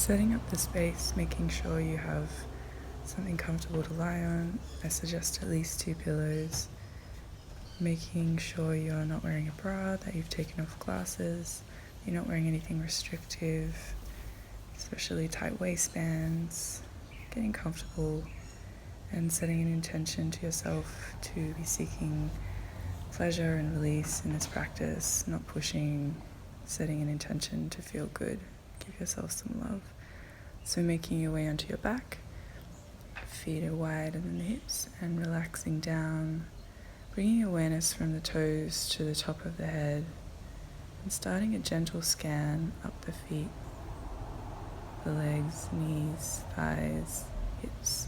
Setting up the space, making sure you have something comfortable to lie on. I suggest at least 2 pillows. Making sure you're not wearing a bra, that you've taken off glasses, you're not wearing anything restrictive, especially tight waistbands. Getting comfortable and setting an intention to yourself to be seeking pleasure and release in this practice, not pushing, setting an intention to feel good. Give yourself some love. So making your way onto your back, feet are wider than the hips, and relaxing down, bringing awareness from the toes to the top of the head, and starting a gentle scan up the feet, the legs, knees, thighs, hips,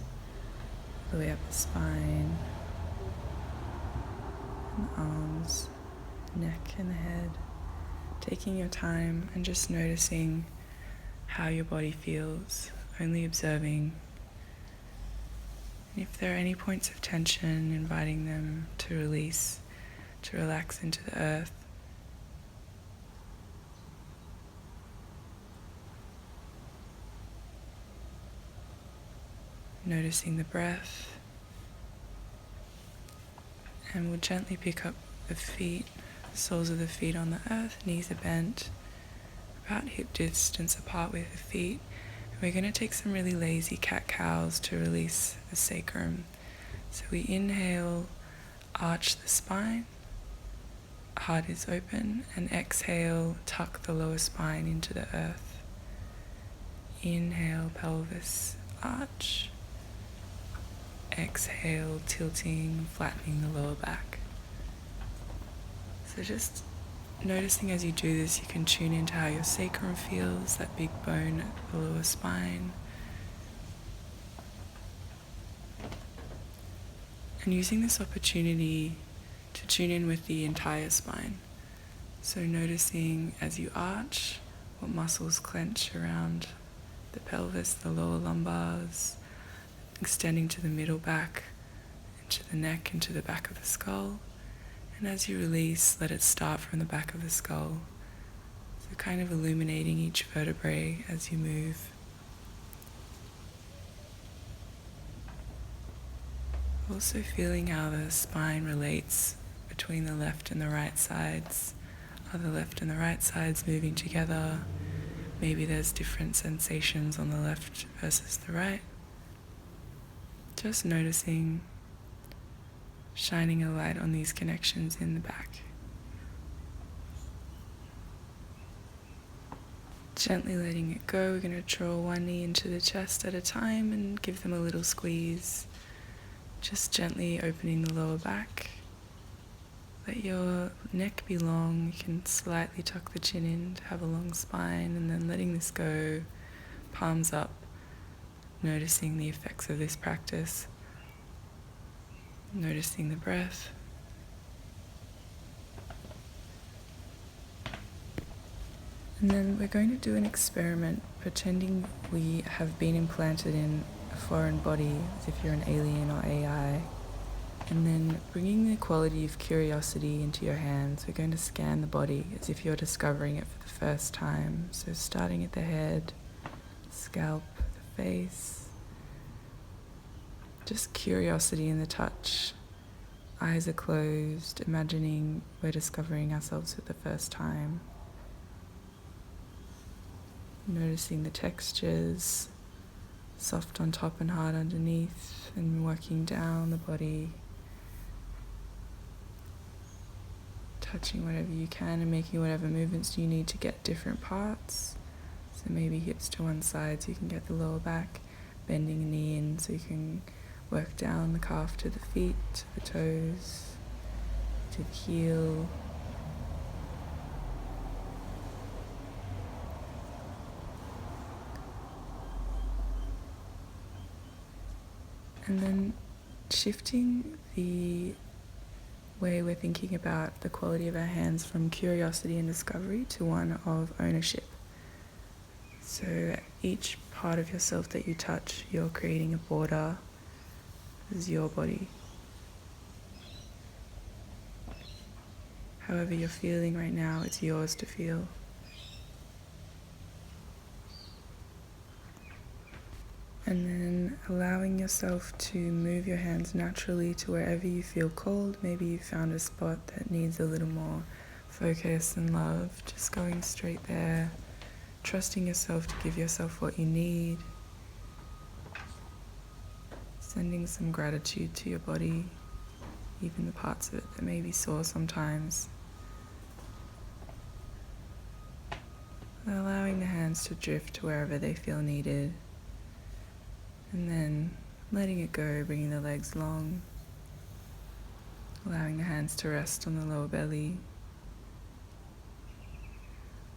all the way up the spine, and the arms, neck and the head. Taking your time and just noticing how your body feels, only observing. And if there are any points of tension, inviting them to release, to relax into the earth. Noticing the breath. And we'll gently pick up the feet, the soles of the feet on the earth, knees are bent, about hip distance apart with the feet. And we're going to take some really lazy cat-cows to release the sacrum. So we inhale, arch the spine, heart is open, and exhale, tuck the lower spine into the earth. Inhale, pelvis, arch. Exhale, tilting, flattening the lower back. So just noticing as you do this, you can tune into how your sacrum feels, that big bone at the lower spine. And using this opportunity to tune in with the entire spine. So noticing as you arch, what muscles clench around the pelvis, the lower lumbars, extending to the middle back, into the neck, into the back of the skull. And as you release, let it start from the back of the skull. So kind of illuminating each vertebrae as you move. Also feeling how the spine relates between the left and the right sides. Are the left and the right sides moving together? Maybe there's different sensations on the left versus the right. Just noticing, shining a light on these connections in the back. Gently letting it go, we're going to draw one knee into the chest at a time and give them a little squeeze. Just gently opening the lower back. Let your neck be long. You can slightly tuck the chin in to have a long spine, and then letting this go, palms up, noticing the effects of this practice. Noticing the breath. And then we're going to do an experiment, pretending we have been implanted in a foreign body, as if you're an alien or AI. And then bringing the quality of curiosity into your hands, we're going to scan the body as if you're discovering it for the first time. So starting at the head, scalp, the face. Just curiosity in the touch. Eyes are closed, imagining we're discovering ourselves for the first time. Noticing the textures, soft on top and hard underneath, and working down the body. Touching whatever you can and making whatever movements you need to get different parts. So maybe hips to one side so you can get the lower back, bending a knee in so you can work down the calf to the feet, to the toes, to the heel. And then shifting the way we're thinking about the quality of our hands from curiosity and discovery to one of ownership. So each part of yourself that you touch, you're creating a border. This is your body. However you're feeling right now, it's yours to feel. And then allowing yourself to move your hands naturally to wherever you feel cold. Maybe you found a spot that needs a little more focus and love. Just going straight there, trusting yourself to give yourself what you need. Sending some gratitude to your body, even the parts of it that may be sore sometimes. Allowing the hands to drift to wherever they feel needed. And then letting it go, bringing the legs long. Allowing the hands to rest on the lower belly.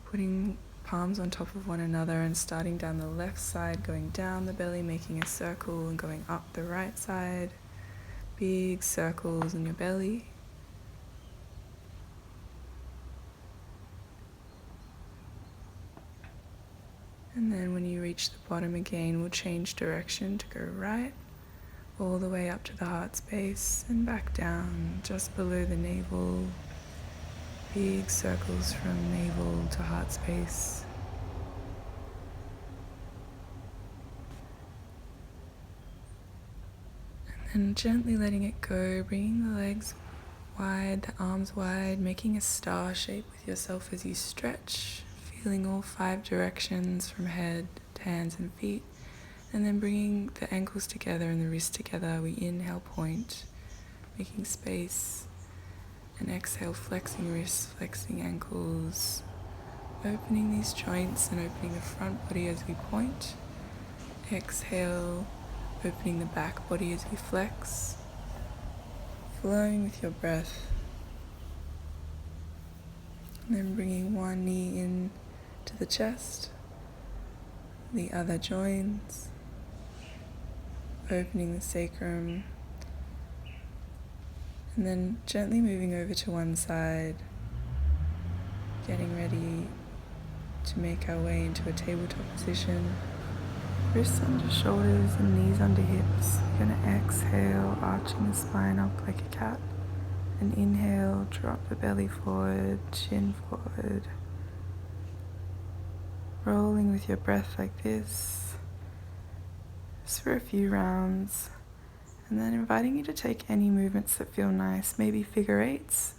Putting palms on top of one another and starting down the left side, going down the belly, making a circle and going up the right side. Big circles in your belly. And then when you reach the bottom again, we'll change direction to go right, all the way up to the heart space and back down, just below the navel. Big circles from navel to heart space. And then gently letting it go, bringing the legs wide, the arms wide, making a star shape with yourself as you stretch. Feeling all 5 directions from head to hands and feet, and then bringing the ankles together and the wrists together. We inhale, point, making space, and exhale, flexing wrists, flexing ankles, opening these joints and opening the front body as we point. Exhale, opening the back body as we flex, flowing with your breath, and then bringing one knee in to the chest, the other joins, opening the sacrum, and then gently moving over to one side, getting ready to make our way into a tabletop position. Wrists under shoulders and knees under hips. We're going to exhale, arching the spine up like a cat, and inhale, drop the belly forward, chin forward. Rolling with your breath like this, just for a few rounds, and then inviting you to take any movements that feel nice, maybe figure eights.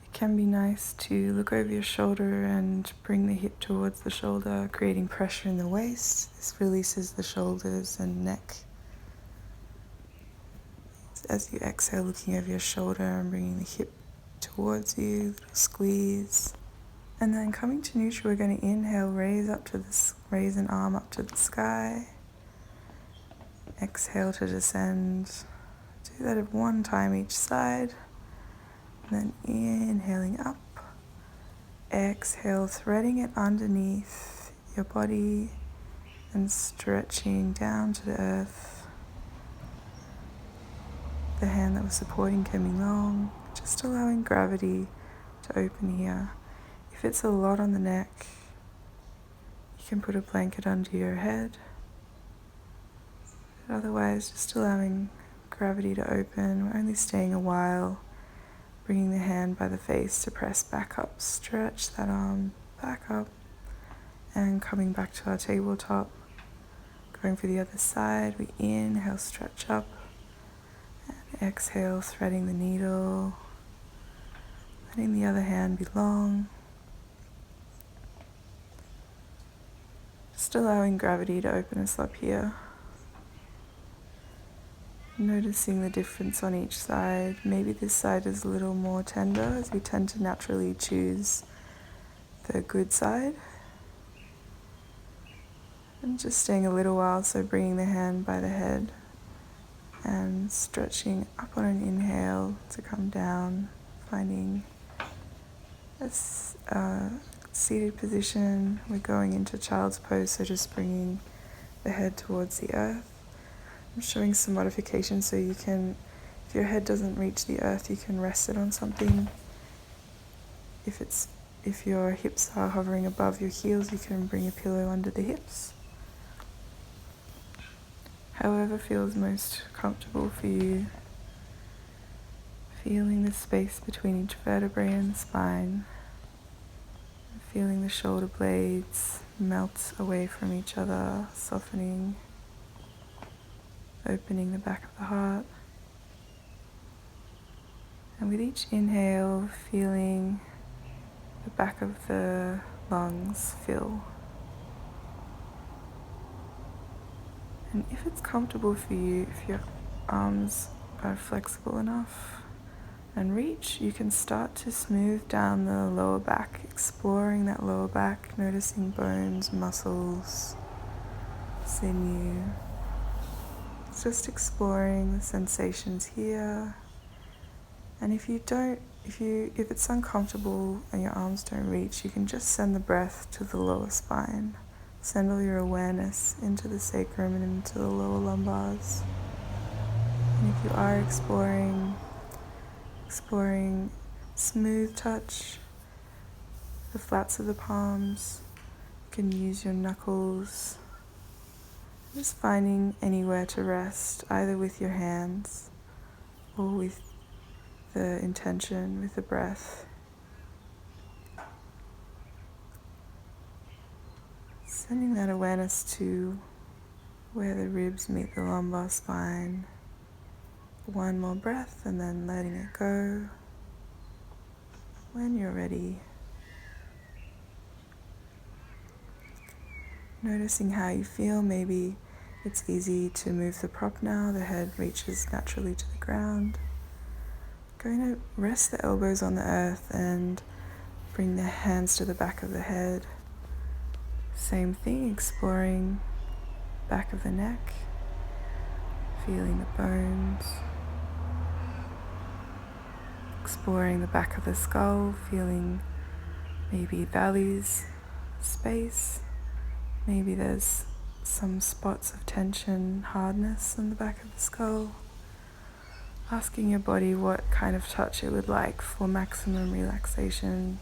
It can be nice to look over your shoulder and bring the hip towards the shoulder, creating pressure in the waist. This releases the shoulders and neck. As you exhale, looking over your shoulder and bringing the hip towards you, little squeeze. And then coming to neutral, we're going to inhale, raise an arm up to the sky. Exhale to descend. Do that at one time each side. And then inhaling up. Exhale, threading it underneath your body and stretching down to the earth. The hand that was supporting can be long, just allowing gravity to open here. If it's a lot on the neck, you can put a blanket under your head. But otherwise, just allowing gravity to open. We're only staying a while. Bringing the hand by the face to press back up. Stretch that arm back up. And coming back to our tabletop. Going for the other side. We inhale, stretch up. And exhale, threading the needle. Letting the other hand be long. Just allowing gravity to open us up here. Noticing the difference on each side. Maybe this side is a little more tender, as we tend to naturally choose the good side. And just staying a little while, so bringing the hand by the head and stretching up on an inhale to come down, finding a seated position. We're going into child's pose, so just bringing the head towards the earth. I'm showing some modifications, so you can, if your head doesn't reach the earth, you can rest it on something. If your hips are hovering above your heels, you can bring a pillow under the hips. However feels most comfortable for you. Feeling the space between each vertebrae and the spine. Feeling the shoulder blades melt away from each other, softening. opening the back of the heart. And with each inhale, feeling the back of the lungs fill. And if it's comfortable for you, if your arms are flexible enough and reach, you can start to smooth down the lower back, exploring that lower back, noticing bones, muscles, sinew. It's just exploring the sensations here. And if it's uncomfortable and your arms don't reach, you can just send the breath to the lower spine. Send all your awareness into the sacrum and into the lower lumbars. And if you are exploring smooth touch, the flats of the palms, you can use your knuckles. Just finding anywhere to rest, either with your hands or with the intention, with the breath. Sending that awareness to where the ribs meet the lumbar spine. One more breath and then letting it go. When you're ready, noticing how you feel. Maybe it's easy to move the prop now. The head reaches naturally to the ground. Going to rest the elbows on the earth and bring the hands to the back of the head. Same thing, exploring back of the neck, feeling the bones, exploring the back of the skull, feeling maybe valleys, space, maybe there's some spots of tension, hardness in the back of the skull. Asking your body what kind of touch it would like for maximum relaxation.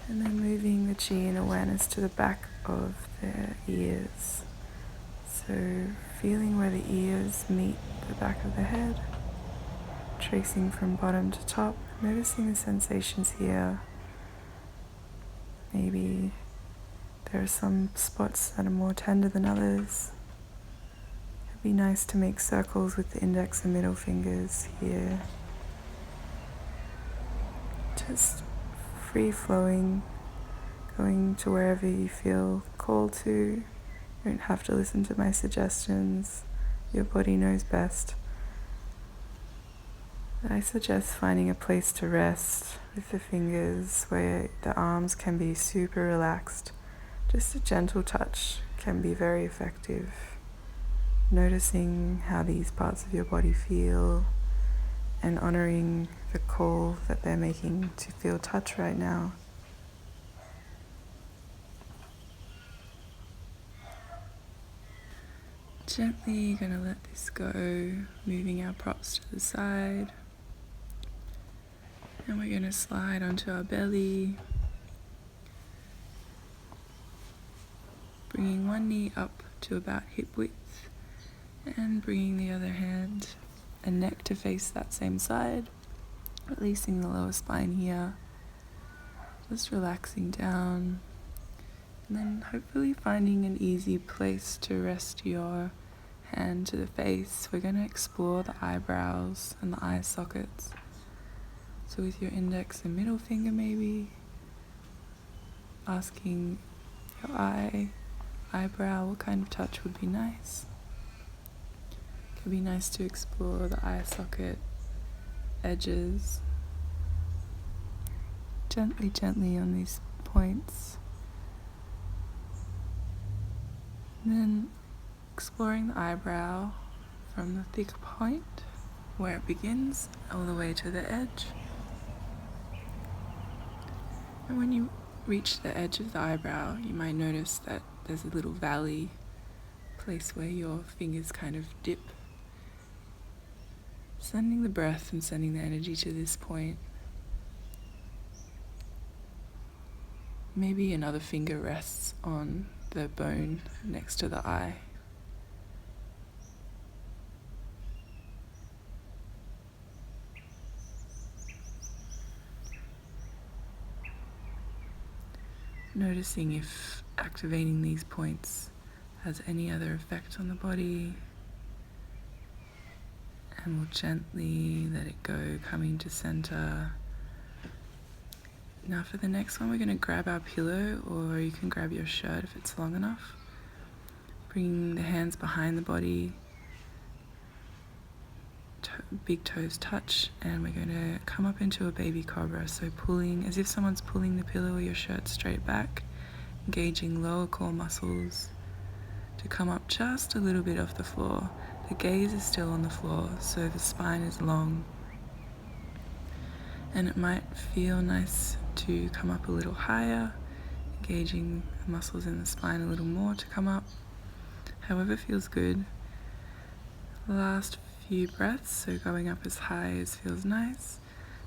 And then moving the chi and awareness to the back of the ears. So feeling where the ears meet the back of the head, tracing from bottom to top, noticing the sensations here. Maybe there are some spots that are more tender than others. It'd be nice to make circles with the index and middle fingers here. Just free flowing, going to wherever you feel called to. You don't have to listen to my suggestions. Your body knows best. I suggest finding a place to rest with the fingers where the arms can be super relaxed. Just a gentle touch can be very effective. Noticing how these parts of your body feel and honoring the call that they're making to feel touch right now. Gently gonna let this go, moving our props to the side. And we're gonna slide onto our belly, bringing one knee up to about hip width and bringing the other hand and neck to face that same side, releasing the lower spine here, just relaxing down, and then hopefully finding an easy place to rest your hand to the face. We're going to explore the eyebrows and the eye sockets. So with your index and middle finger maybe, asking your eyebrow what kind of touch would be nice. It could be nice to explore the eye socket edges, gently on these points. And then exploring the eyebrow from the thick point where it begins all the way to the edge. And when you reach the edge of the eyebrow, you might notice that there's a little valley place where your fingers kind of dip. Sending the breath and sending the energy to this point. Maybe another finger rests on the bone next to the eye. Noticing if activating these points has any other effect on the body. And we'll gently let it go, coming to center. Now for the next one, we're going to grab our pillow, or you can grab your shirt if it's long enough. Bring the hands behind the body, big toes touch, and we're going to come up into a baby cobra. So pulling, as if someone's pulling the pillow or your shirt straight back, engaging lower core muscles to come up just a little bit off the floor. The gaze is still on the floor, so the spine is long. And it might feel nice to come up a little higher, engaging the muscles in the spine a little more to come up. However feels good. Last few breaths, so going up as high as feels nice.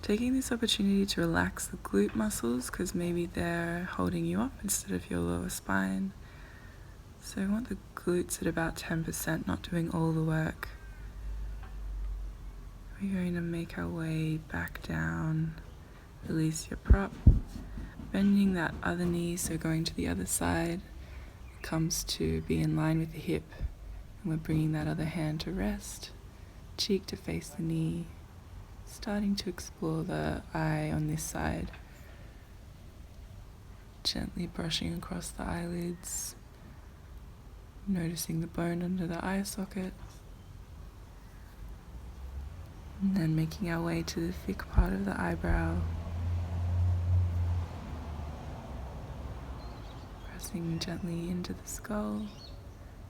Taking this opportunity to relax the glute muscles, because maybe they're holding you up instead of your lower spine. So I want the glutes at about 10%, not doing all the work. We're going to make our way back down, release your prop, bending that other knee, so going to the other side. It comes to be in line with the hip, and we're bringing that other hand to rest, cheek to face the knee, starting to explore the eye on this side. Gently brushing across the eyelids, noticing the bone under the eye socket, and then making our way to the thick part of the eyebrow, pressing gently into the skull.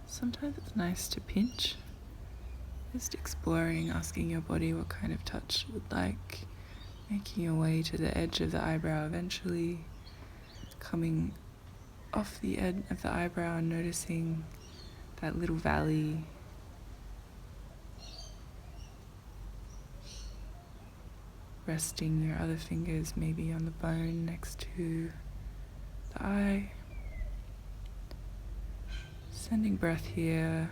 Sometimes it's nice to pinch, just exploring, asking your body what kind of touch you would like, making your way to the edge of the eyebrow eventually, coming off the edge of the eyebrow and noticing that little valley. Resting your other fingers maybe on the bone next to the eye. Sending breath here.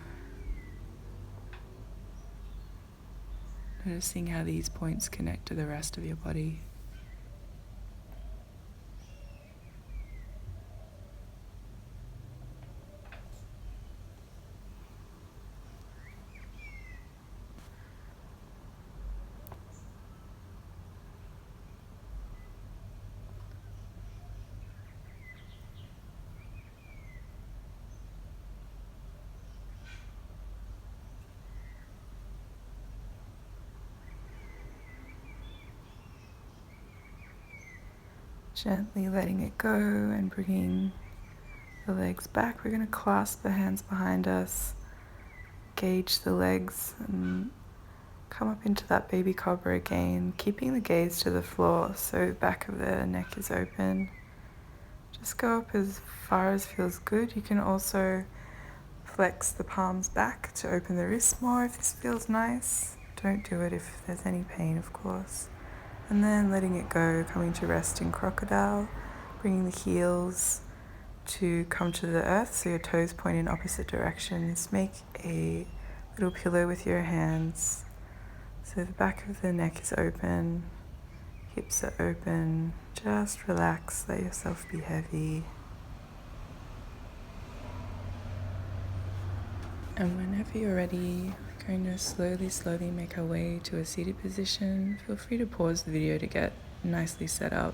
Noticing how these points connect to the rest of your body. Gently letting it go and bringing the legs back. We're going to clasp the hands behind us, gauge the legs, and come up into that baby cobra again, keeping the gaze to the floor so back of the neck is open. Just go up as far as feels good. You can also flex the palms back to open the wrists more if this feels nice. Don't do it if there's any pain, of course. And then letting it go, coming to rest in crocodile, bringing the heels to come to the earth so your toes point in opposite directions. Make a little pillow with your hands so the back of the neck is open, hips are open. Just relax, let yourself be heavy. And whenever you're ready, we're going to slowly make our way to a seated position. Feel free to pause the video to get nicely set up.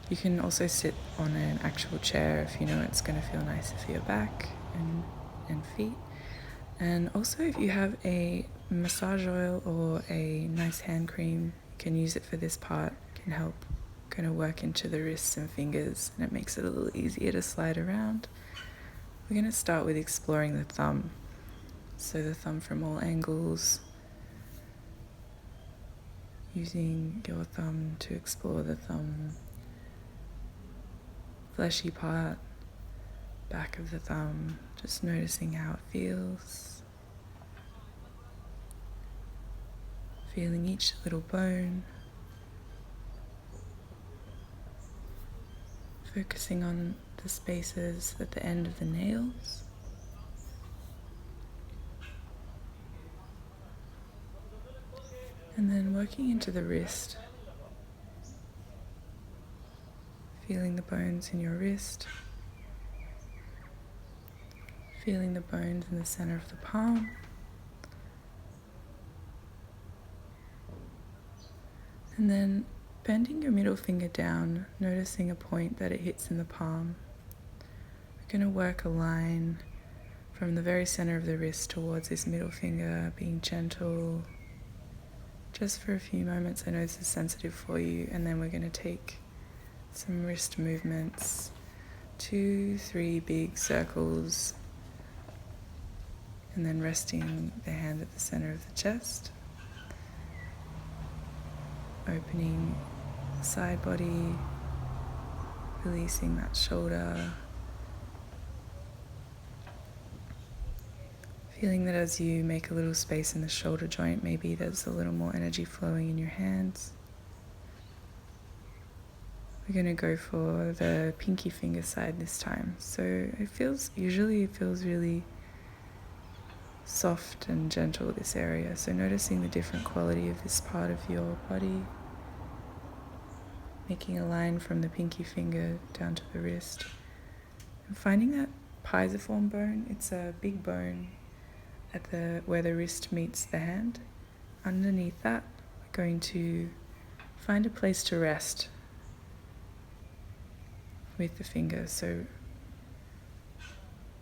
You can also sit on an actual chair if you know it's going to feel nicer for your back and feet. And also if you have a massage oil or a nice hand cream, you can use it for this part. It can help kind of work into the wrists and fingers, and it makes it a little easier to slide around. We're going to start with exploring the thumb. So the thumb from all angles, using your thumb to explore the thumb, fleshy part, back of the thumb, just noticing how it feels. Feeling each little bone. Focusing on the spaces at the end of the nails. And then working into the wrist, feeling the bones in your wrist, Feeling the bones in the center of the palm. And then bending your middle finger down, noticing a point that it hits in the palm. We're going to work a line from the very center of the wrist towards this middle finger, being gentle. Just for a few moments. I know this is sensitive for you, and then we're going to take some wrist movements, 2, 3 big circles, and then resting the hand at the center of the chest, opening the side body, releasing that shoulder, feeling that as you make a little space in the shoulder joint, maybe there's a little more energy flowing in your hands. We're going to go for the pinky finger side this time. So it feels really soft and gentle, this area. So noticing the different quality of this part of your body. Making a line from the pinky finger down to the wrist. And finding that pisiform bone, it's a big bone at where the wrist meets the hand. Underneath that, we're going to find a place to rest with the finger. So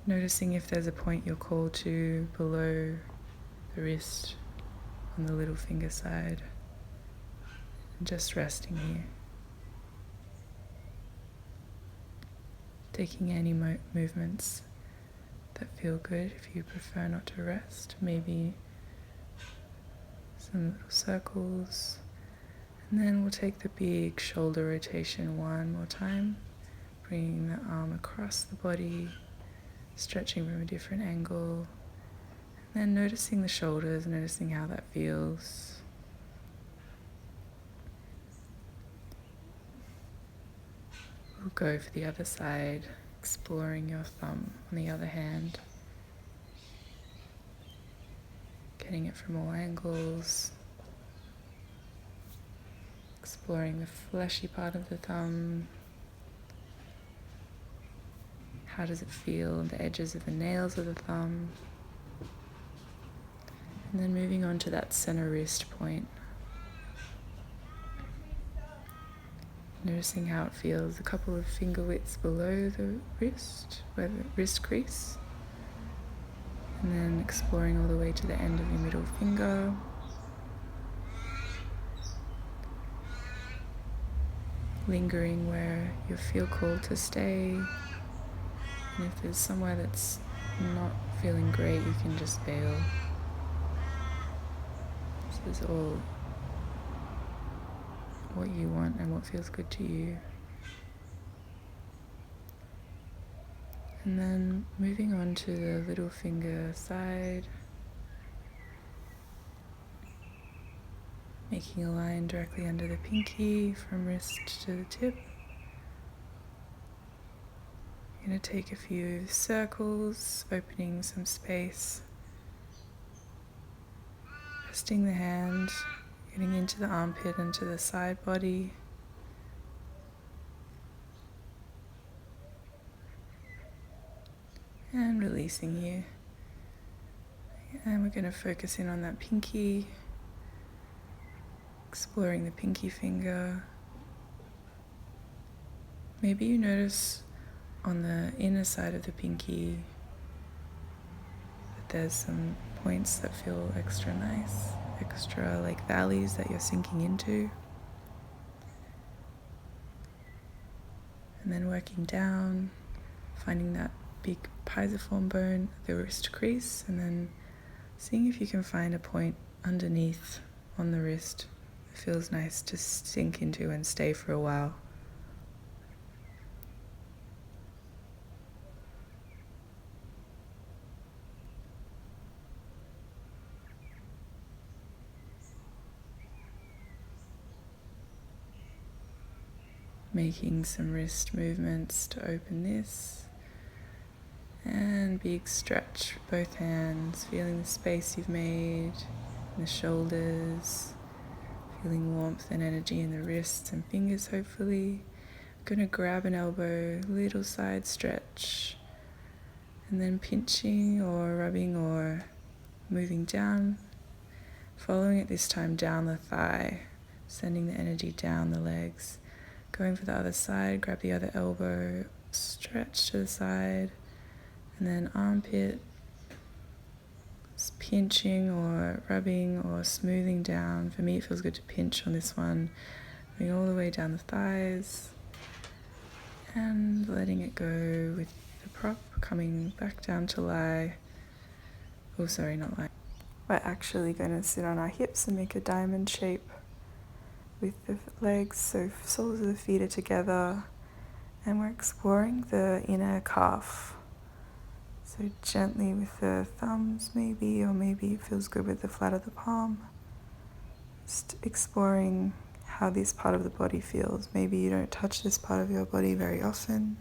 noticing if there's a point you're called to below the wrist on the little finger side. And just resting here. Taking any movements that feel good if you prefer not to rest. Maybe some little circles. And then we'll take the big shoulder rotation one more time. Bringing the arm across the body, stretching from a different angle. And then noticing the shoulders, noticing how that feels. We'll go for the other side, exploring your thumb on the other hand. Getting it from all angles. Exploring the fleshy part of the thumb. How does it feel on the edges of the nails of the thumb? And then moving on to that center wrist point. Noticing how it feels a couple of finger widths below the wrist, where the wrist crease. And then exploring all the way to the end of your middle finger. Lingering where you feel called to stay. And if there's somewhere that's not feeling great, you can just bail. This is all what you want and what feels good to you. And then moving on to the little finger side. Making a line directly under the pinky from wrist to the tip. You're going to take a few circles, opening some space. Resting the hand, getting into the armpit and to the side body. And releasing here. And we're going to focus in on that pinky. Exploring the pinky finger. Maybe you notice on the inner side of the pinky that there's some points that feel extra nice, extra like valleys that you're sinking into. And then working down, finding that big pisiform bone at the wrist crease, and then seeing if you can find a point underneath on the wrist. It feels nice to sink into and stay for a while. Making some wrist movements to open this. And big stretch with both hands, feeling the space you've made in the shoulders, feeling warmth and energy in the wrists and fingers hopefully. Gonna grab an elbow, little side stretch, And then pinching or rubbing or moving down, following it this time down the thigh, sending the energy down the legs. Going for the other side, grab the other elbow, stretch to the side, and then armpit, pinching or rubbing or smoothing down. For me, it feels good to pinch on this one, going all the way down the thighs, and letting it go with the prop, coming back down to lie. Oh, sorry, not lie. We're actually going to sit on our hips and make a diamond shape with the legs, so soles of the feet are together, and we're exploring the inner calf. So gently with the thumbs maybe, or maybe it feels good with the flat of the palm. Just exploring how this part of the body feels. Maybe you don't touch this part of your body very often.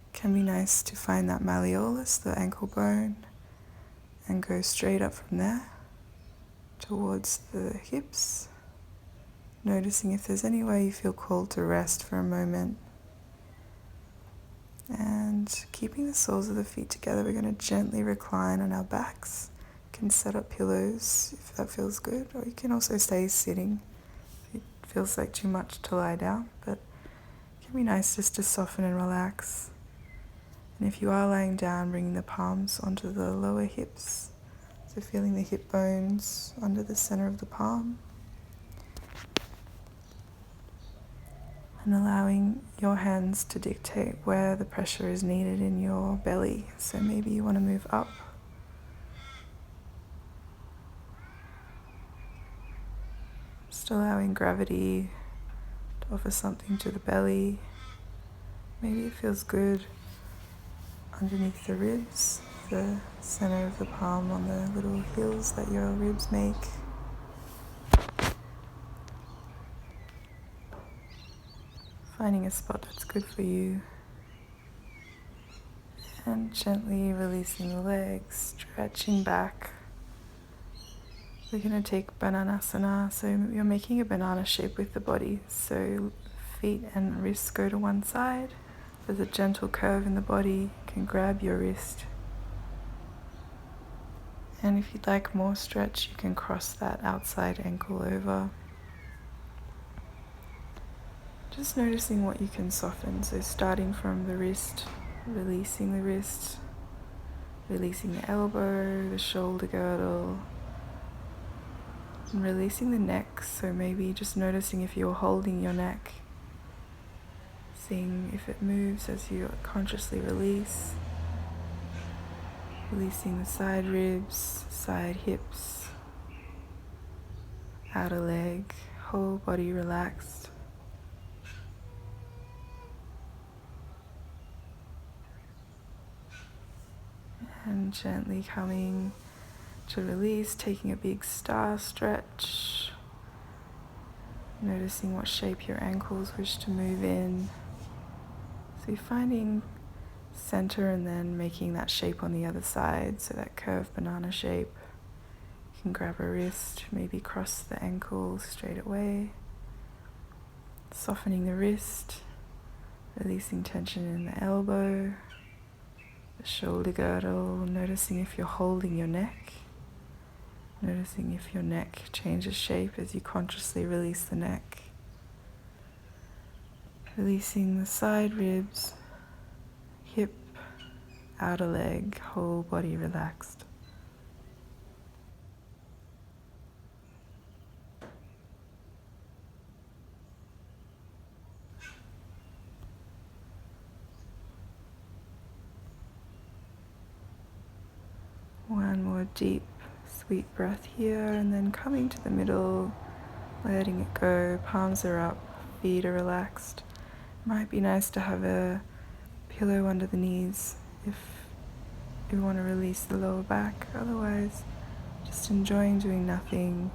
It can be nice to find that malleolus, the ankle bone, and go straight up from there towards the hips, noticing if there's any way you feel called to rest for a moment. And keeping the soles of the feet together, we're going to gently recline on our backs. You can set up pillows if that feels good, or you can also stay sitting if it feels like too much to lie down, but it can be nice just to soften and relax. And if you are lying down, bringing the palms onto the lower hips, so feeling the hip bones under the center of the palm, and allowing your hands to dictate where the pressure is needed in your belly. So maybe you want to move up, just allowing gravity to offer something to the belly. Maybe it feels good underneath the ribs, the center of the palm on the little hills that your ribs make. Finding a spot that's good for you, and gently releasing the legs, stretching back. We're going to take Bananasana, so you're making a banana shape with the body, so feet and wrists go to one side. There's a gentle curve in the body, you can grab your wrist. And if you'd like more stretch, you can cross that outside ankle over. Just noticing what you can soften, so starting from the wrist, releasing the wrist, releasing the elbow, the shoulder girdle, and releasing the neck, so maybe just noticing if you're holding your neck, seeing if it moves as you consciously release, releasing the side ribs, side hips, outer leg, whole body relaxed. And gently coming to release, taking a big star stretch, noticing what shape your ankles wish to move in. So you're finding center and then making that shape on the other side, so that curved banana shape. You can grab a wrist, maybe cross the ankle straight away, softening the wrist, releasing tension in the elbow, the shoulder girdle, noticing if you're holding your neck, noticing if your neck changes shape as you consciously release the neck, releasing the side ribs, hip, outer leg, whole body relaxed. One more deep, sweet breath here, and then coming to the middle, letting it go. Palms are up, feet are relaxed. Might be nice to have a pillow under the knees if you want to release the lower back. Otherwise, just enjoying doing nothing,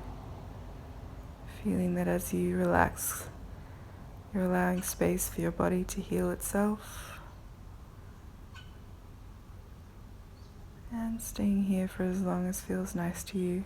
feeling that as you relax, you're allowing space for your body to heal itself. And staying here for as long as feels nice to you.